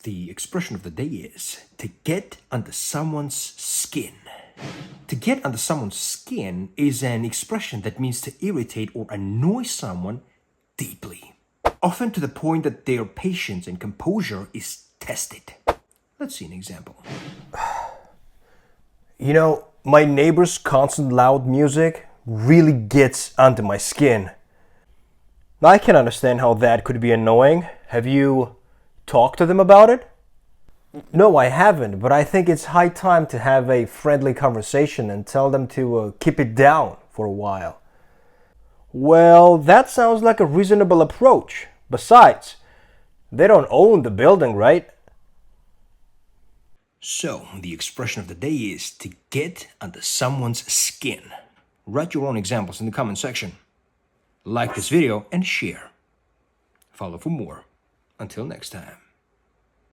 The expression of the day is to get under someone's skin. To get under someone's skin is an expression that means to irritate or annoy someone deeply, often to the point that their patience and composure is tested. Let's see an example. You know, my neighbor's constant loud music really gets under my skin. I can understand how that could be annoying. Have you talked to them about it? No, I haven't, but I think it's high time to have a friendly conversation and tell them to keep it down for a while. Well, that sounds like a reasonable approach. Besides, they don't own the building, right? So, the expression of the day is to get under someone's skin. Write your own examples in the comment section. Like this video and share. Follow for more. Until next time.